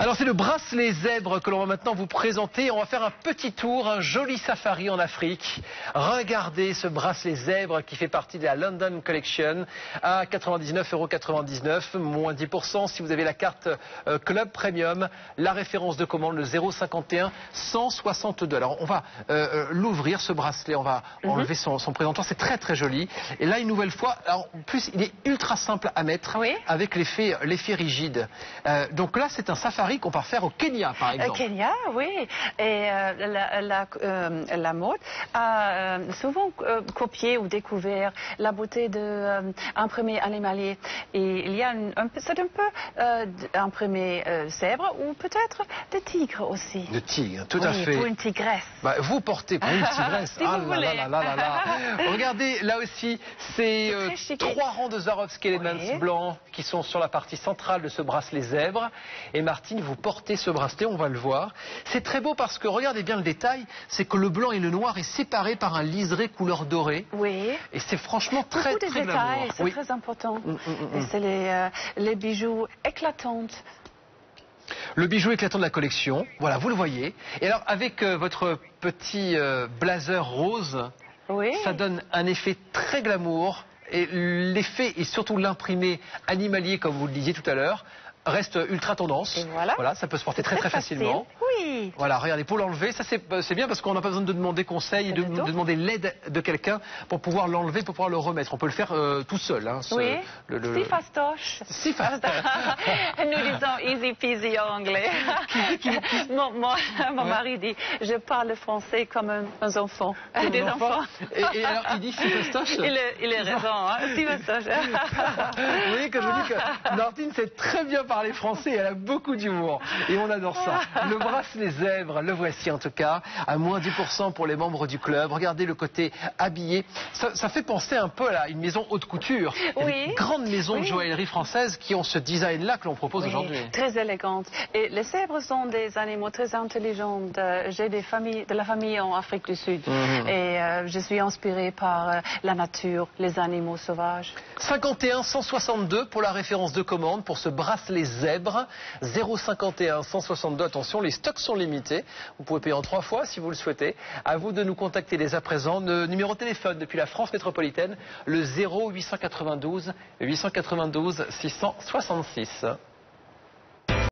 Alors c'est le bracelet zèbre que l'on va maintenant vous présenter. On va faire un petit tour, un joli safari en Afrique. Regardez ce bracelet zèbre qui fait partie de la London Collection à 99,99 €, moins 10% si vous avez la carte Club Premium. La référence de commande, le 051 162. Alors on va l'ouvrir ce bracelet, on va enlever son présentoir, c'est très très joli. Et là une nouvelle fois, alors, en plus il est ultra simple à mettre avec l'effet rigide. Donc là c'est un safari qu'on va faire au Kenya par exemple. Au Kenya, oui. Et la mode a souvent copié ou découvert la beauté d'imprimé animalier. Et il y a c'est un peu imprimé zèbre ou peut-être de tigre aussi. De tigre, tout à fait. Pour une tigresse. Bah, vous portez pour une tigresse. Si vous voulez. Regardez, là aussi, c'est 3 rangs de Swarovski Elements blancs qui sont sur la partie centrale de ce bracelet zèbre. Et Martine, vous portez ce bracelet, on va le voir. C'est très beau parce que, regardez bien le détail, c'est que le blanc et le noir est séparé par un liseré couleur dorée. Oui. Et c'est franchement très, très glamour. Détails, c'est très important. Et c'est les bijoux éclatants. Le bijou éclatant de la collection, voilà, vous le voyez. Et alors, avec votre petit blazer rose, ça donne un effet très glamour. Et l'effet, et surtout l'imprimé animalier, comme vous le disiez tout à l'heure, reste ultra tendance. Et voilà, ça peut se porter très très facilement. Oui. Voilà, regardez, pour l'enlever, ça c'est bien parce qu'on n'a pas besoin de demander conseil et de demander l'aide de quelqu'un pour pouvoir l'enlever, pour pouvoir le remettre. On peut le faire tout seul. Hein, oui. Si fastoche. Si fastoche. Nous disons easy peasy en anglais. Mon mari dit, je parle français comme un enfant. Des enfants. Et alors il dit si fastoche. Il a raison, hein, si fastoche. Vous voyez que je vous dis que Martine sait très bien parler français, elle a beaucoup d'humour et on adore ça. Le bracelet zèbre, le voici en tout cas, à moins 10% pour les membres du club. Regardez le côté habillé, ça fait penser un peu à une maison haute couture. Une grande maison de joaillerie française qui ont ce design-là que l'on propose aujourd'hui. Très élégante. Et les zèbres sont des animaux très intelligents. J'ai de la famille en Afrique du Sud et je suis inspirée par la nature, les animaux sauvages. 51 162 pour la référence de commande pour ce bracelet zèbre. 051 162, attention, les stocks sont limités. Vous pouvez payer en 3 fois si vous le souhaitez. À vous de nous contacter dès à présent. Le numéro de téléphone depuis la France métropolitaine, le 0892 892 666.